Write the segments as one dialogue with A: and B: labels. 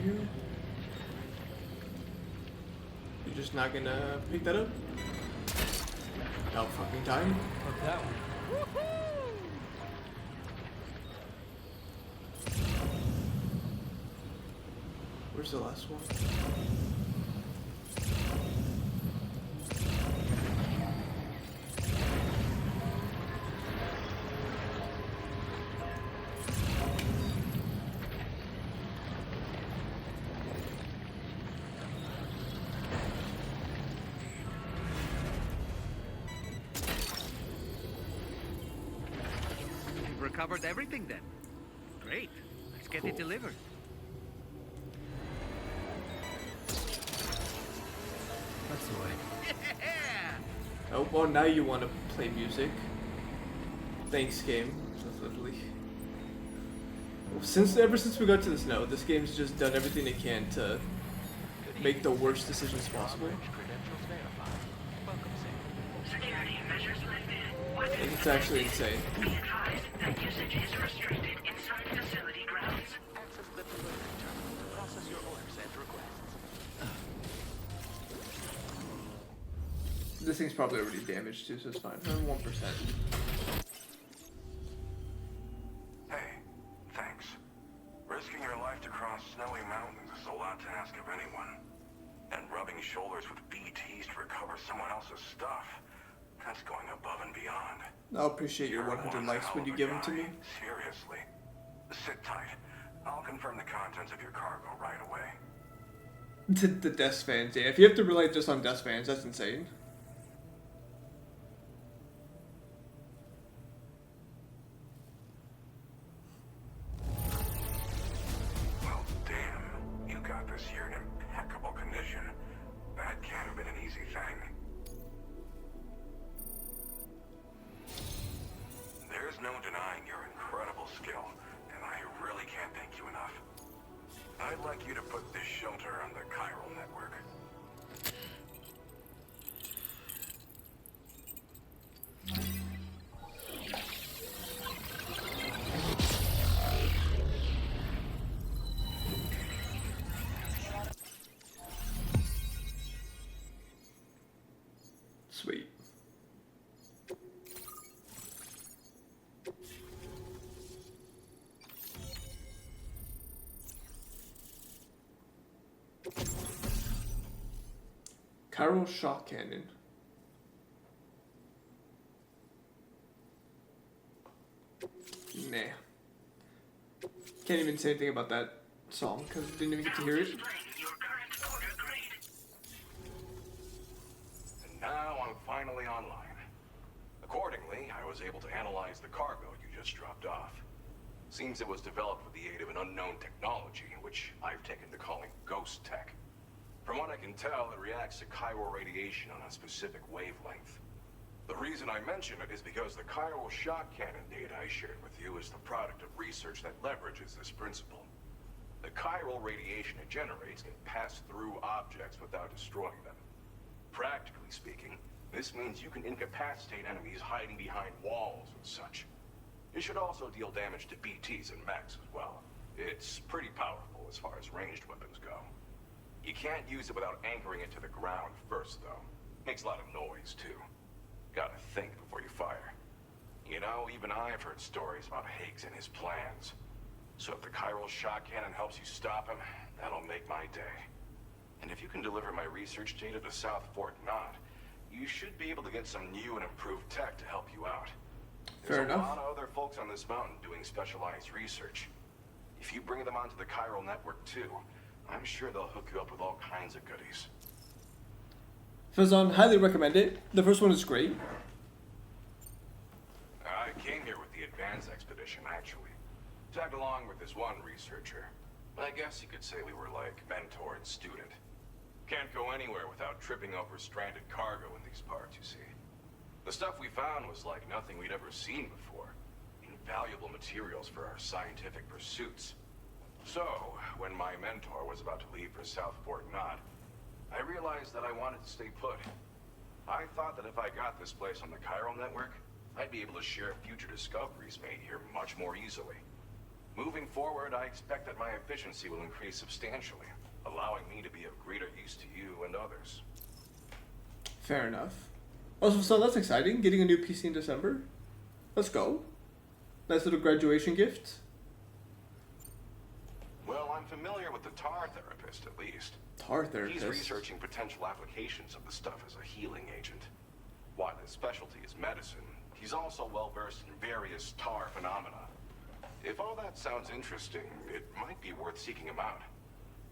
A: you? You're just not gonna pick that up? About fucking time.
B: Look that one.
A: Where's the last one?
C: You've recovered everything then. Great. Let's get it delivered.
B: That's the way.
C: Yeah!
A: Oh, well, now you want to play music. Thanks, game. That's lovely. Ever since we got to this note, this game's just done everything it can to make the worst decisions possible.
D: Security measures lifted.
A: Like, it's actually insane.
D: Be advised that usage is restricted inside facility grounds.
E: Access the delivery terminal to process your orders and requests.
A: This thing's probably already damaged too, so it's fine. 1%.
F: Hey, thanks. Risking your life to cross snowy mountains is a lot to ask of anyone. And rubbing shoulders with BTs to recover someone else's stuff, that's going above and beyond.
A: I'll appreciate your 100 likes when you give them to me.
F: Seriously. Sit tight. I'll confirm the contents of your cargo right away.
A: The Death fans, yeah. If you have to rely just on Death fans, that's insane.
F: Well, damn. You got this here in impeccable condition. That can't have been an easy thing. There's no denying your incredible skill, and I really can't thank you enough. I'd like you to put this shelter on the chiral network.
A: Sweet. Chiral shock cannon. Nah. Can't even say anything about that song because I didn't even get to hear it.
D: Displaying your current order grade.
F: And now I'm finally online. Accordingly, I was able to analyze the cargo you just dropped off. Seems it was developed with the aid of an unknown technology, which I've taken to calling ghost tech. From what I can tell, it reacts to chiral radiation on a specific wavelength. The reason I mention it is because the chiral shock cannon data I shared with you is the product of research that leverages this principle. The chiral radiation it generates can pass through objects without destroying them. Practically speaking, this means you can incapacitate enemies hiding behind walls and such. It should also deal damage to BTs and mechs as well. It's pretty powerful as far as ranged weapons go. You can't use it without anchoring it to the ground first, though. Makes a lot of noise, too. Gotta think before you fire. You know, even I've heard stories about Higgs and his plans. So if the chiral shock cannon helps you stop him, that'll make my day. And if you can deliver my research data to South Fort Knot, you should be able to get some new and improved tech to help you out. There's
A: Fair
F: a
A: enough.
F: lot of other folks on this mountain doing specialized research. If you bring them onto the chiral network too, I'm sure they'll hook you up with all kinds of goodies.
A: Fazan, highly recommend it. The first one is great.
F: I came here with the advance expedition, actually. Tagged along with this one researcher. I guess you could say we were like mentor and student. Can't go anywhere without tripping over stranded cargo in these parts, you see. The stuff we found was like nothing we'd ever seen before. Invaluable materials for our scientific pursuits. So, when my mentor was about to leave for South Fort Knot, I realized that I wanted to stay put. I thought that if I got this place on the chiral network, I'd be able to share future discoveries made here much more easily. Moving forward, I expect that my efficiency will increase substantially, allowing me to be of greater use to you and others.
A: Fair enough. Also, so that's exciting. Getting a new PC in December. Let's go. Nice little graduation gift.
F: Well, I'm familiar with the tar therapist, at least.
A: Tar therapist.
F: He's researching potential applications of the stuff as a healing agent. While his specialty is medicine, he's also well-versed in various tar phenomena. If all that sounds interesting, it might be worth seeking him out.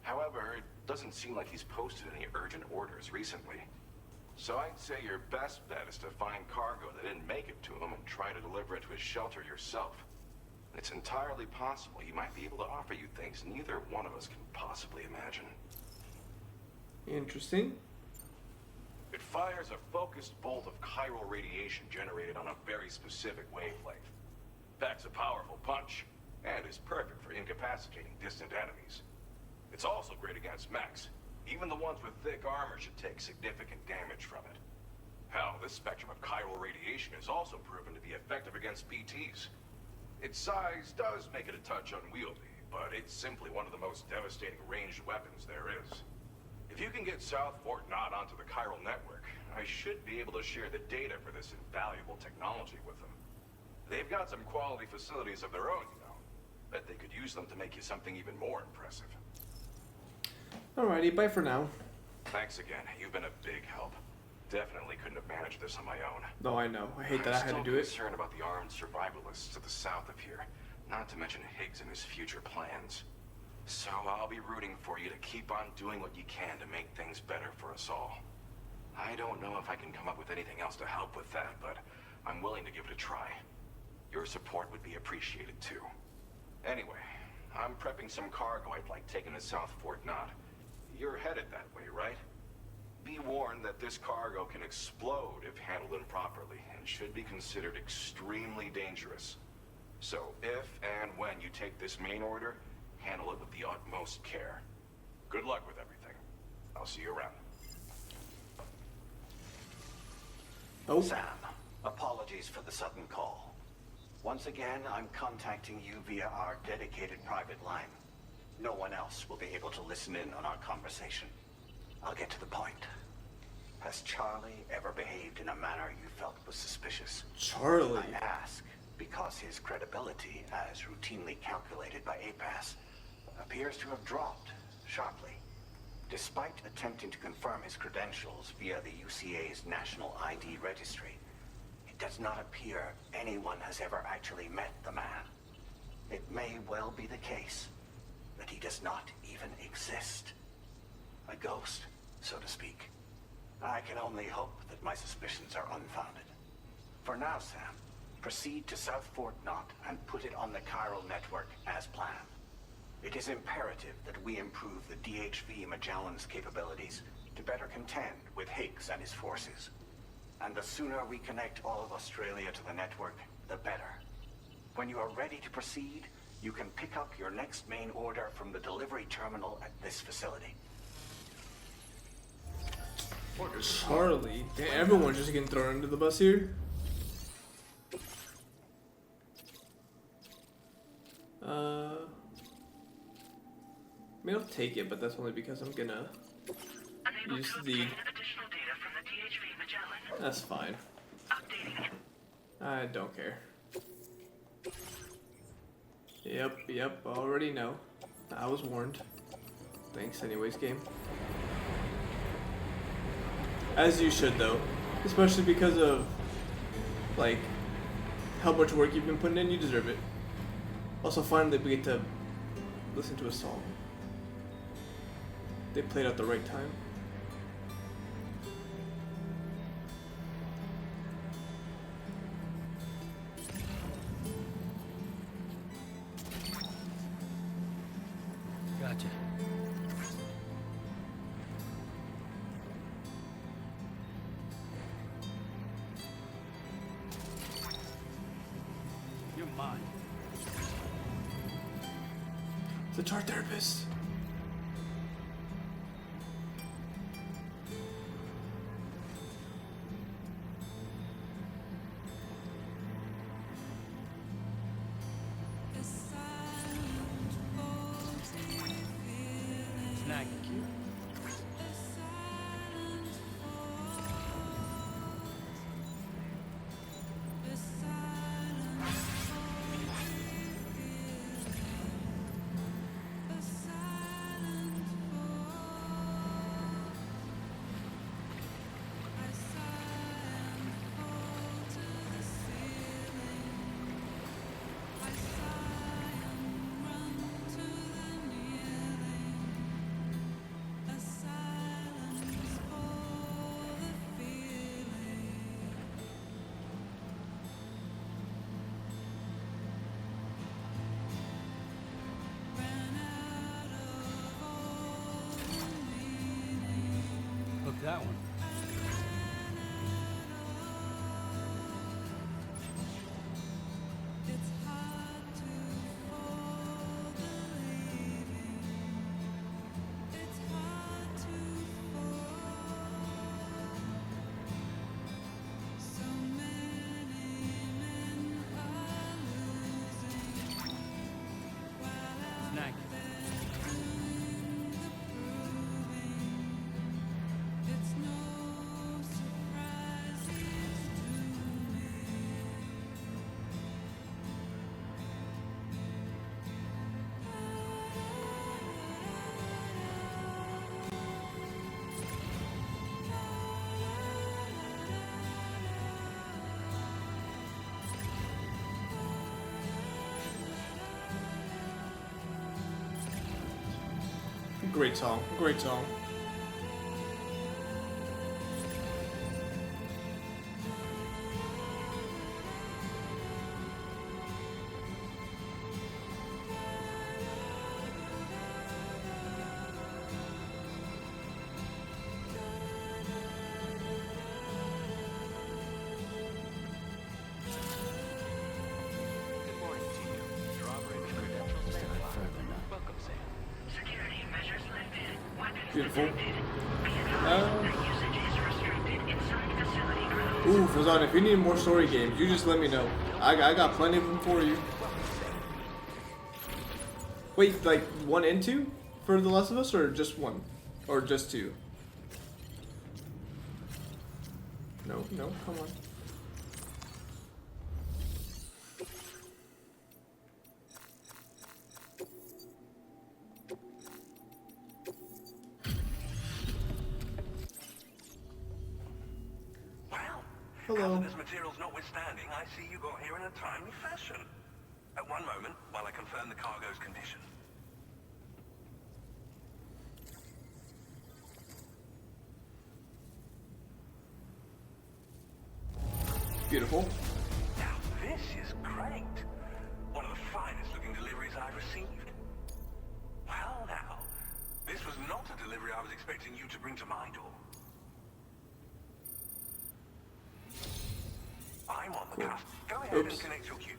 F: However, it doesn't seem like he's posted any urgent orders recently. So I'd say your best bet is to find cargo that didn't make it to him and try to deliver it to his shelter yourself. It's entirely possible he might be able to offer you things neither one of us can possibly imagine.
A: Interesting.
F: It fires a focused bolt of chiral radiation generated on a very specific wavelength. Packs a powerful punch, and is perfect for incapacitating distant enemies. It's also great against mechs. Even the ones with thick armor should take significant damage from it. Hell, this spectrum of chiral radiation is also proven to be effective against PTs. Its size does make it a touch unwieldy, but it's simply one of the most devastating ranged weapons there is. If you can get South Fort Knott onto the chiral network, I should be able to share the data for this invaluable technology with them. They've got some quality facilities of their own, you know. Bet they could use them to make you something even more impressive.
A: Alrighty, bye for now.
F: Thanks again. You've been a big help. Definitely couldn't have managed this on my own.
A: No, I know. I hate that I had to do
F: I'm
A: it.
F: still concerned about the armed survivalists to the south of here, not to mention Higgs and his future plans. So I'll be rooting for you to keep on doing what you can to make things better for us all. I don't know if I can come up with anything else to help with that, but I'm willing to give it a try. Your support would be appreciated too. Anyway, I'm prepping some cargo I'd like taken to South Fort Knott. You're headed that way, right? Be warned that this cargo can explode if handled improperly and should be considered extremely dangerous. So if and when you take this main order, handle it with the utmost care. Good luck with everything. I'll see you around.
A: Oh,
G: Sam, apologies for the sudden call. Once again, I'm contacting you via our dedicated private line. No one else will be able to listen in on our conversation. I'll get to the point. Has Charlie ever behaved in a manner you felt was suspicious?
A: Charlie.
G: I ask because his credibility, as routinely calculated by APAS, appears to have dropped sharply. Despite attempting to confirm his credentials via the UCA's National ID Registry, it does not appear anyone has ever actually met the man. It may well be the case that he does not even exist. A ghost, so to speak. I can only hope that my suspicions are unfounded. For now, Sam, proceed to South Fort Knott and put it on the chiral network as planned. It is imperative that we improve the DHV Magellan's capabilities to better contend with Higgs and his forces. And the sooner we connect all of Australia to the network, the better. When you are ready to proceed, you can pick up your next main order from the delivery terminal at this facility.
A: Charlie. Damn, everyone's just getting thrown under the bus here. I mean, I'll take it, but that's only because I'm gonna
D: Unable
A: use
D: to
A: the...
D: obtain additional data from the DHV Magellan.
A: That's fine.
D: Updating it.
A: I don't care. Yep, already know. I was warned. Thanks anyways, game. As you should, though. Especially because of, like, how much work you've been putting in, you deserve it. Also, finally, we get to listen to a song. They played at the right time.
B: Gotcha.
C: You're mine.
A: The chart therapist.
B: Thank you. Look, that one. Thank you.
A: Great song. Great song.
E: Good morning to you. Your operating credentials verified. Welcome, Sam.
D: Security measures lifted. Weapons
A: Beautiful.
D: detected. Be advised that usage is restricted inside facility grounds.
A: Ooh, Fazan, if you need more story games, you just let me know. I got plenty of them for you. Wait, like 1 and 2 for The Last of Us, or just 1? Or just 2? No, no, come on.
H: Well,
A: Hello.
H: hazardous materials notwithstanding, I see you got here in a timely fashion. At one moment, while I confirm the cargo's condition.
A: Beautiful.
H: Now this is great. One of the finest looking deliveries I've received. Well now, this was not a delivery I was expecting you to bring to my door. I'm on the cusp. Go ahead
A: Oops.
H: and connect your Cupid.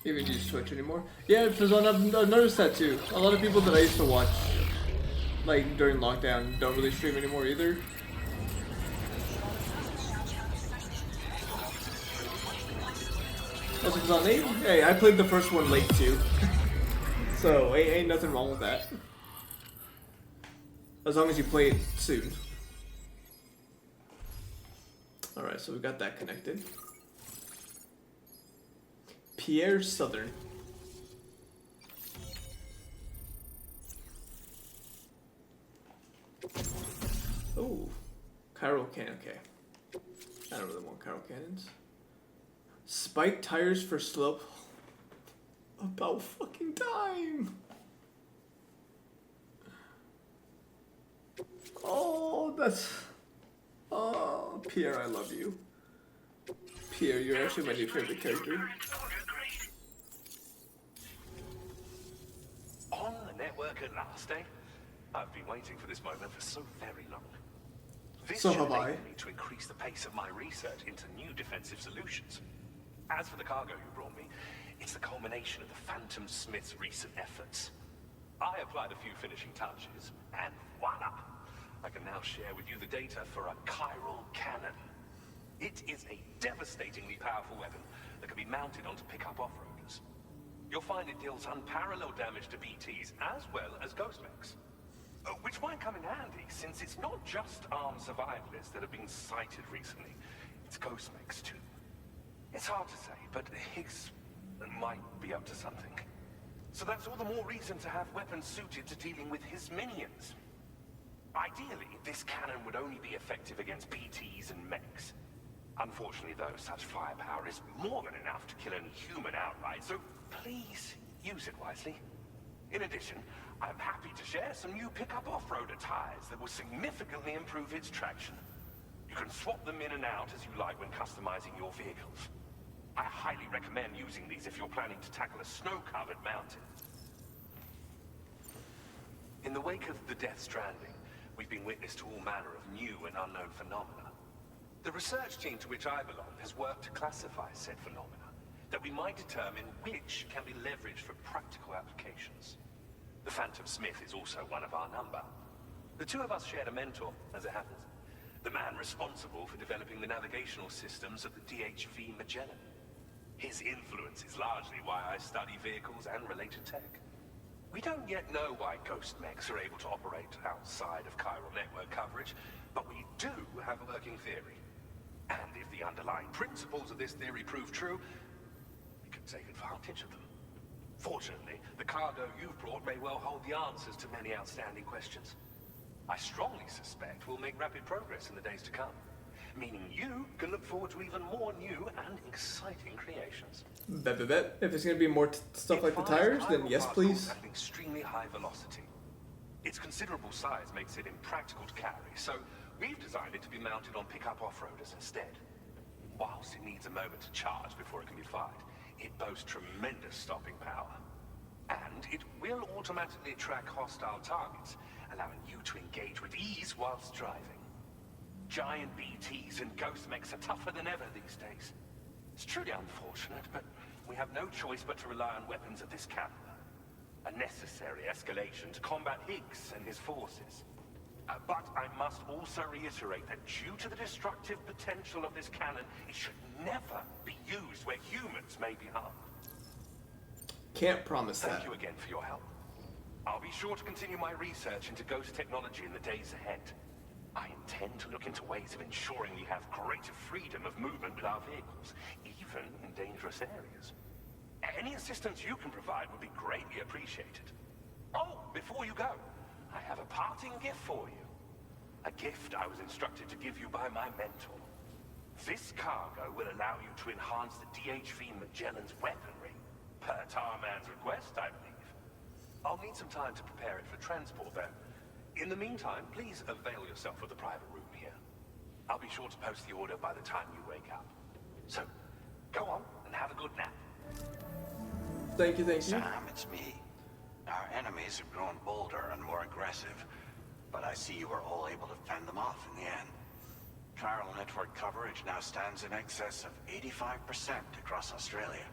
A: Even use Twitch anymore? Yeah, Fazan, I've noticed that too. A lot of people that I used to watch, like during lockdown, don't really stream anymore either. Also, Fazan, hey, I played the first one late too. So, ain't nothing wrong with that. As long as you play it soon. Alright, so we got that connected. Pierre Southern. Oh, Chiral cannon. Okay, I don't really want Chiral cannons. Spike tires for slope. About fucking time. Oh, that's. Oh, Pierre, I love you. Pierre, you're actually my new favorite character.
E: On the network at last, eh? I've been waiting for this moment for so very long. This
A: So
E: should
A: have I.
E: enable me to increase the pace of my research into new defensive solutions. As for the cargo you brought me, it's the culmination of the Phantom Smith's recent efforts. I applied a few finishing touches, and voila! I can now share with you the data for a chiral cannon. It is a devastatingly powerful weapon that can be mounted onto pickup off-roaders. You'll find it deals unparalleled damage to BTs as well as ghost mechs. Which might come in handy, since it's not just armed survivalists that have been sighted recently. It's ghost mechs too. It's hard to say, but Higgs might be up to something. So that's all the more reason to have weapons suited to dealing with his minions. Ideally, this cannon would only be effective against BTs and mechs. Unfortunately, though, such firepower is more than enough to kill any human outright, so please use it wisely. In addition, I'm happy to share some new pickup off-roader tires that will significantly improve its traction. You can swap them in and out as you like when customizing your vehicles. I highly recommend using these if you're planning to tackle a snow-covered mountain. In the wake of the Death Stranding, we've been witness to all manner of new and unknown phenomena. The research team to which I belong has worked to classify said phenomena, that we might determine which can be leveraged for practical applications. The Phantom Smith is also one of our number. The two of us shared a mentor, as it happens. The man responsible for developing the navigational systems of the DHV Magellan. His influence is largely why I study vehicles and related tech. We don't yet know why ghost mechs are able to operate outside of chiral network coverage, but we do have a working theory. And if the underlying principles of this theory prove true, we can take advantage of them. Fortunately, the cargo you've brought may well hold the answers to many outstanding questions. I strongly suspect we'll make rapid progress in the days to come, meaning you can look forward to even more new and exciting creations.
A: Bet. If there's gonna be more stuff like the tires, then yes, please.
E: At an extremely high velocity. Its considerable size makes it impractical to carry, so we've designed it to be mounted on pickup off-roaders instead. Whilst it needs a moment to charge before it can be fired, it boasts tremendous stopping power. And it will automatically track hostile targets, allowing you to engage with ease whilst driving. Giant BTs and ghost mechs are tougher than ever these days. It's truly unfortunate, but we have no choice but to rely on weapons of this caliber. A necessary escalation to combat Higgs and his forces. But I must also reiterate that due to the destructive potential of this cannon, it should never be used where humans may be harmed.
A: Can't promise that.
E: Thank you again for your help. I'll be sure to continue my research into ghost technology in the days ahead. I intend to look into ways of ensuring we have greater freedom of movement with our vehicles, even in dangerous areas. Any assistance you can provide would be greatly appreciated. Oh, before you go, I have a parting gift for you. A gift I was instructed to give you by my mentor. This cargo will allow you to enhance the DHV Magellan's weaponry, per Tarman's request, I believe. I'll need some time to prepare it for transport, though. In the meantime, please avail yourself of the private room here. I'll be sure to post the order by the time you wake up. So, go on and have a good nap.
A: Thank you.
G: Sam, it's me. Our enemies have grown bolder and more aggressive, but I see you were all able to fend them off in the end. Chiral network coverage now stands in excess of 85% across Australia.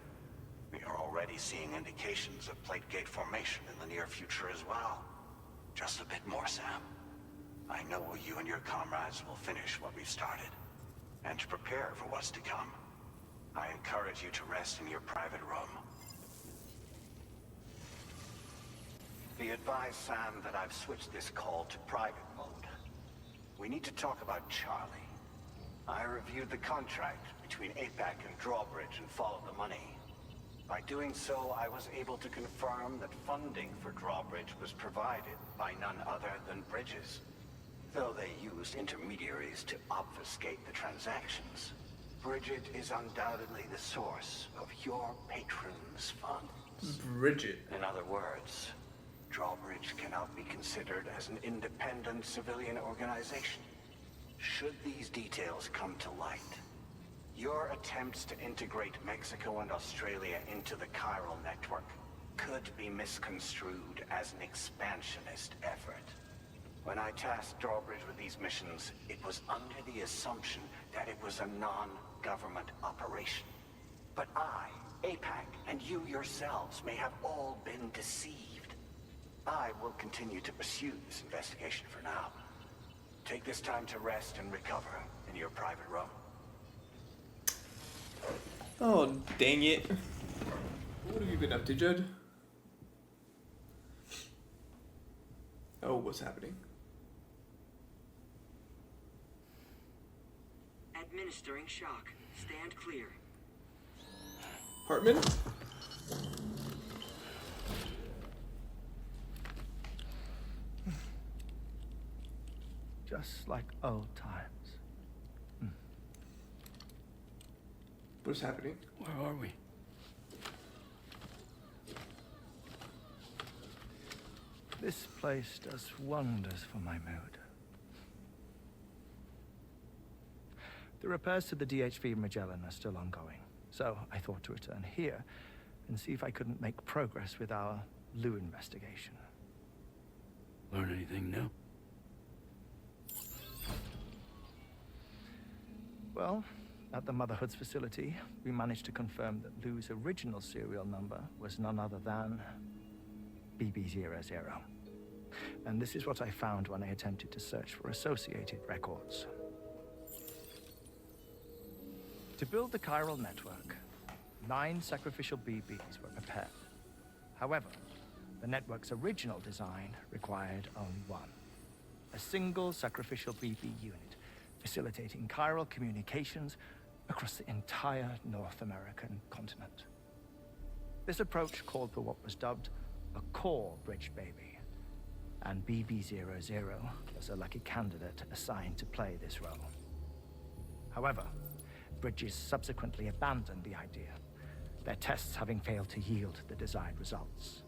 G: We are already seeing indications of plate gate formation in the near future as well. Just a bit more, Sam. I know you and your comrades will finish what we've started. And to prepare for what's to come, I encourage you to rest in your private room. Be advised, Sam, that I've switched this call to private mode. We need to talk about Charlie. I reviewed the contract between APAC and Drawbridge and followed the money. By doing so, I was able to confirm that funding for Drawbridge was provided by none other than Bridges. Though they used intermediaries to obfuscate the transactions, Bridget is undoubtedly the source of your patron's funds.
A: Bridget.
G: In other words, Drawbridge cannot be considered as an independent civilian organization. Should these details come to light, your attempts to integrate Mexico and Australia into the chiral network could be misconstrued as an expansionist effort. When I tasked Drawbridge with these missions, it was under the assumption that it was a non-government operation. But I, APAC, and you yourselves may have all been deceived. I will continue to pursue this investigation for now. Take this time to rest and recover in your private room.
A: Oh, dang it. What have you been up to, Judd? Oh, what's happening?
D: Administering shock. Stand clear.
A: Hartman?
I: Just like old times.
A: What's happening?
B: Where are we?
I: This place does wonders for my mood. The repairs to the DHV Magellan are still ongoing, so I thought to return here and see if I couldn't make progress with our Lou investigation.
B: Learn anything new?
I: Well, at the Motherhood's facility, we managed to confirm that Lou's original serial number was none other than BB00. And this is what I found when I attempted to search for associated records. To build the chiral network, 9 sacrificial BBs were prepared. However, the network's original design required only one. A single sacrificial BB unit, facilitating chiral communications across the entire North American continent. This approach called for what was dubbed a core bridge baby, and BB00 was a lucky candidate assigned to play this role. However, Bridges subsequently abandoned the idea, their tests having failed to yield the desired results.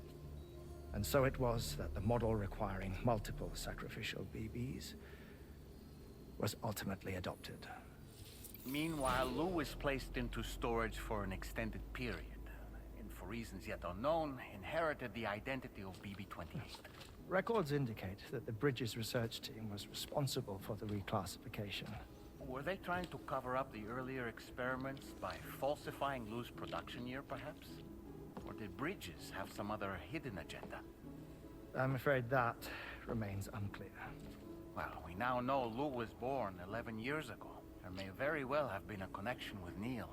I: And so it was that the model requiring multiple sacrificial BBs was ultimately adopted.
C: Meanwhile, Lou was placed into storage for an extended period, and for reasons yet unknown, inherited the identity of BB-28.
I: Records indicate that the Bridges research team was responsible for the reclassification.
C: Were they trying to cover up the earlier experiments by falsifying Lou's production year, perhaps? Or did Bridges have some other hidden agenda?
I: I'm afraid that remains unclear.
C: Well, we now know Lou was born 11 years ago. There may very well have been a connection with Neil.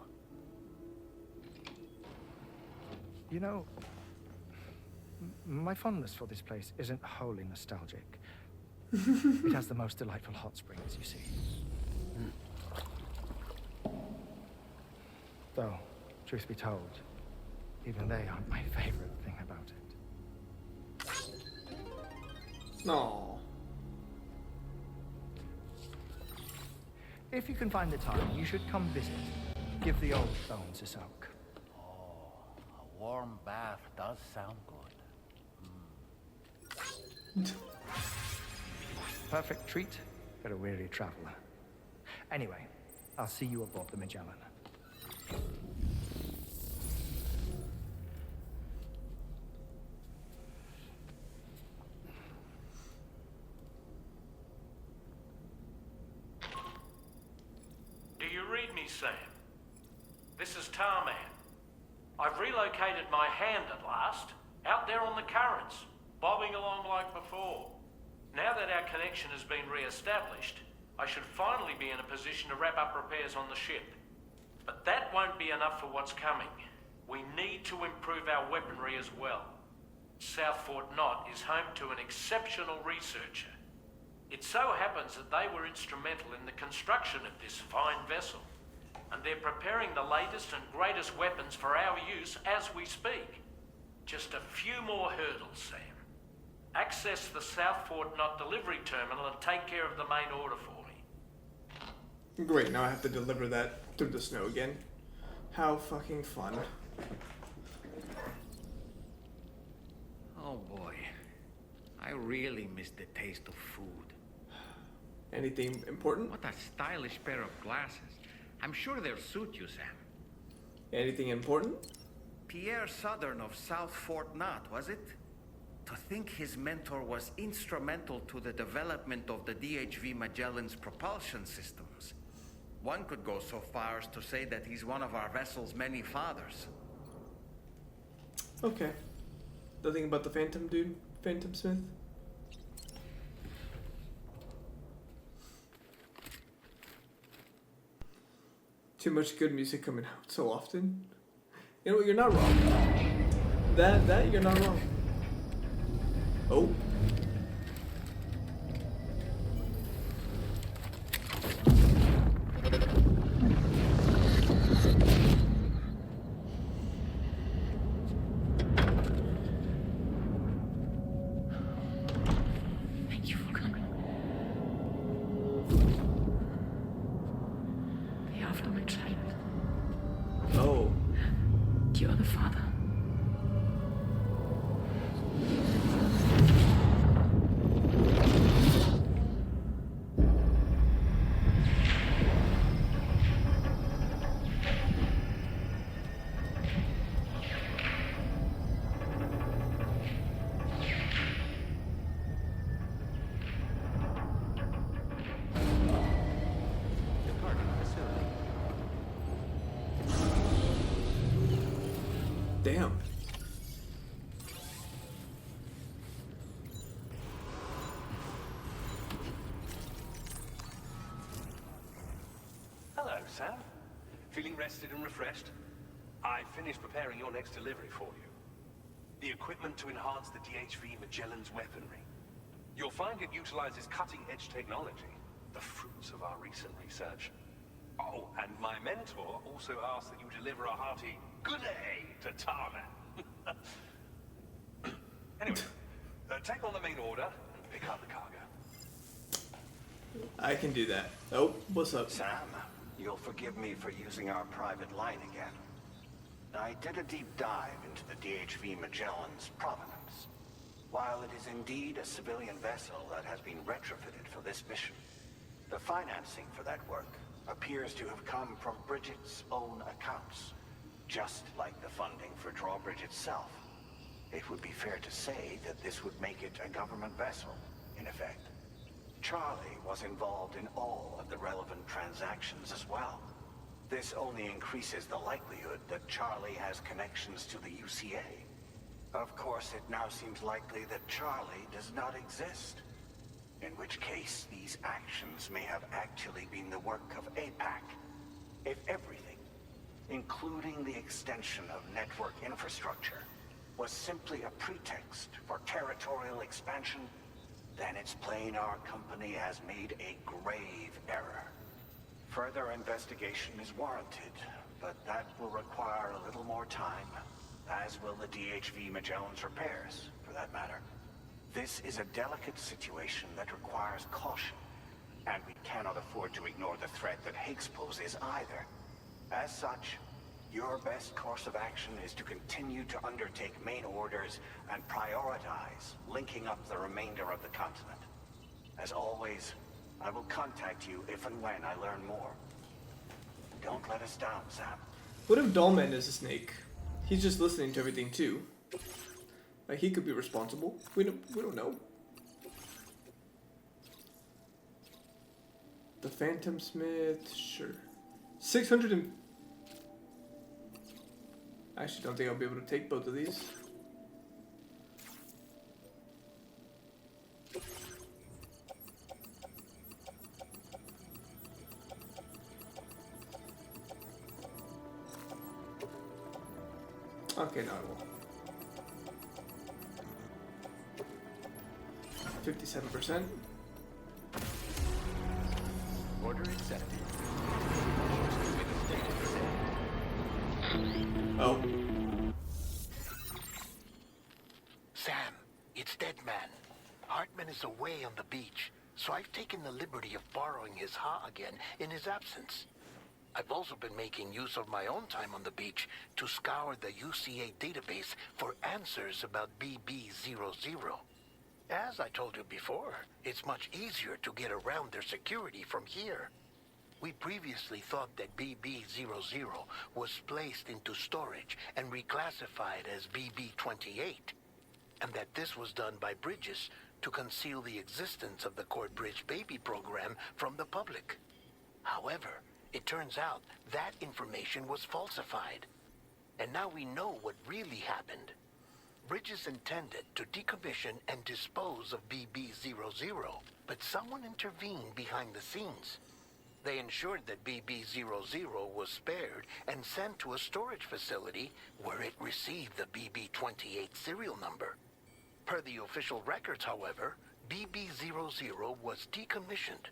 I: You know, my fondness for this place isn't wholly nostalgic. It has the most delightful hot springs, you see. Though, truth be told, even they aren't my favorite thing about it.
A: No.
I: If you can find the time, you should come visit. Give the old bones a soak.
C: Oh, a warm bath does sound good.
I: Perfect treat for a weary traveler. Anyway, I'll see you aboard the Magellan.
J: Do you read me, Sam? This is Tarman. I've relocated my hand at last, out there on the currents, bobbing along like before. Now that our connection has been re-established, I should finally be in a position to wrap up repairs on the ship. But that won't be enough for what's coming. We need to improve our weaponry as well. South Fort Knott is home to an exceptional researcher. It so happens that they were instrumental in the construction of this fine vessel, and they're preparing the latest and greatest weapons for our use as we speak. Just a few more hurdles, Sam. Access the South Fort Knott delivery terminal and take care of the main order for me.
A: Great, now I have to deliver that through the snow again. How fucking fun.
C: Oh boy. I really miss the taste of food.
A: Anything important?
C: What a stylish pair of glasses. I'm sure they'll suit you, Sam.
A: Anything important?
C: Pierre Southern of South Fort Knott, was it? To think his mentor was instrumental to the development of the DHV Magellan's propulsion systems. One could go so far as to say that he's one of our vessel's many fathers.
A: Okay. Nothing about the Phantom dude? Phantom Smith? Too much good music coming out so often. You know what, you're not wrong. That you're not wrong. Oh.
D: Thank you for coming. The after my child.
A: Oh.
D: You are the father.
A: Damn.
E: Hello, Sam. Feeling rested and refreshed? I finished preparing your next delivery for you. The equipment to enhance the DHV Magellan's weaponry. You'll find it utilizes cutting-edge technology, the fruits of our recent research. Oh, and my mentor also asked that you deliver a hearty good day to Tarman. Anyway, take on the main order and pick up the cargo.
A: I can do that. Oh, what's up?
G: Sam, you'll forgive me for using our private line again. I did a deep dive into the DHV Magellan's provenance. While it is indeed a civilian vessel that has been retrofitted for this mission, the financing for that work appears to have come from Bridget's own accounts, just like the funding for Drawbridge itself. It would be fair to say that this would make it a government vessel, in effect. Charlie was involved in all of the relevant transactions as well. This only increases the likelihood that Charlie has connections to the UCA. Of course, it now seems likely that Charlie does not exist. In which case, these actions may have actually been the work of APAC. If everything, including the extension of network infrastructure, was simply a pretext for territorial expansion, then it's plain our company has made a grave error. Further investigation is warranted, but that will require a little more time, as will the DHV Magellan's repairs, for that matter. This is a delicate situation that requires caution, and we cannot afford to ignore the threat that Higgs poses either. As such, your best course of action is to continue to undertake main orders and prioritize linking up the remainder of the continent. As always, I will contact you if and when I learn more. Don't let us down, Sam.
A: What if Dollman is a snake? He's just listening to everything too. Like, he could be responsible. We don't know. The Phantom Smith, sure. 600 and... I actually don't think I'll be able to take both of these. Okay, now I will. 57%.
I: Order accepted.
A: Oh.
K: Sam, it's Deadman. Hartman is away on the beach, so I've taken the liberty of borrowing his Ha again in his absence. I've also been making use of my own time on the beach to scour the UCA database for answers about BB00. As I told you before, it's much easier to get around their security from here. We previously thought that BB00 was placed into storage and reclassified as BB28, and that this was done by Bridges to conceal the existence of the Court Bridge baby program from the public. However, it turns out that information was falsified, and now we know what really happened. Bridges intended to decommission and dispose of BB00, but someone intervened behind the scenes. They ensured that BB-00 was spared and sent to a storage facility where it received the BB-28 serial number. Per the official records, however, BB-00 was decommissioned,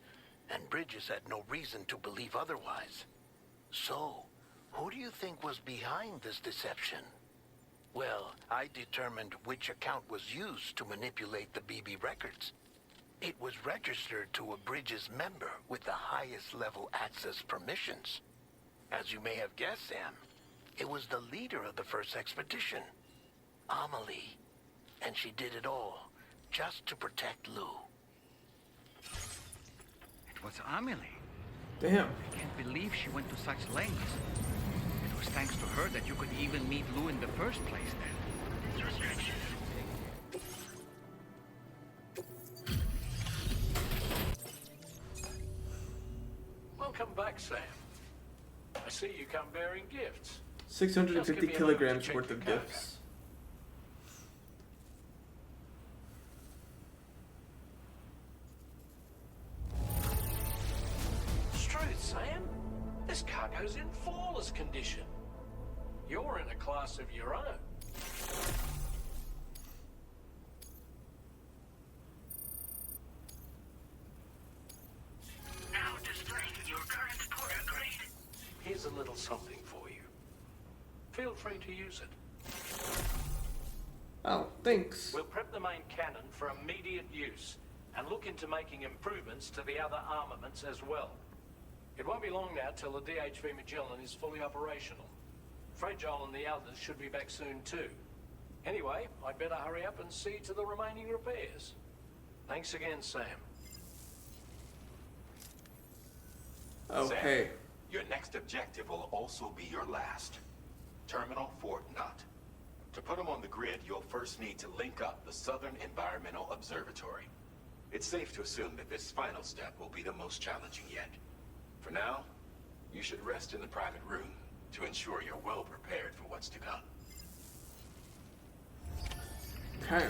K: and Bridges had no reason to believe otherwise. So, who do you think was behind this deception? Well, I determined which account was used to manipulate the BB records. It was registered to a Bridges member with the highest level access permissions. As you may have guessed, Sam, it was the leader of the first expedition, AMELIE. And she did it all just to protect Lou.
C: It was AMELIE.
A: Damn.
C: I can't believe she went to such lengths. It was thanks to her that you could even meet Lou in the first place then.
D: Restrictions.
J: Welcome back, Sam. I see you come bearing gifts.
A: 650
J: Just give me a
A: kilograms
J: moment to
A: worth
J: check
A: of
J: your cargo.
A: gifts.
J: Truth, Sam. This cargo's in flawless condition. You're in a class of your own.
D: Now displaying your current porter grade.
J: Here's a little something for you. Feel free to use it.
A: Oh, thanks.
J: We'll prep the main cannon for immediate use and look into making improvements to the other armaments as well. It won't be long now till the DHV Magellan is fully operational. Fragile and the others should be back soon too. Anyway, I'd better hurry up and see to the remaining repairs. Thanks again, Sam.
A: Oh,
F: Sam,
A: hey.
F: your next objective will also be your last. Terminal Fort Knott. To put them on the grid, you'll first need to link up the Southern Environmental Observatory. It's safe to assume that this final step will be the most challenging yet. For now, you should rest in the private room to ensure you're well prepared for what's to come.
A: Okay.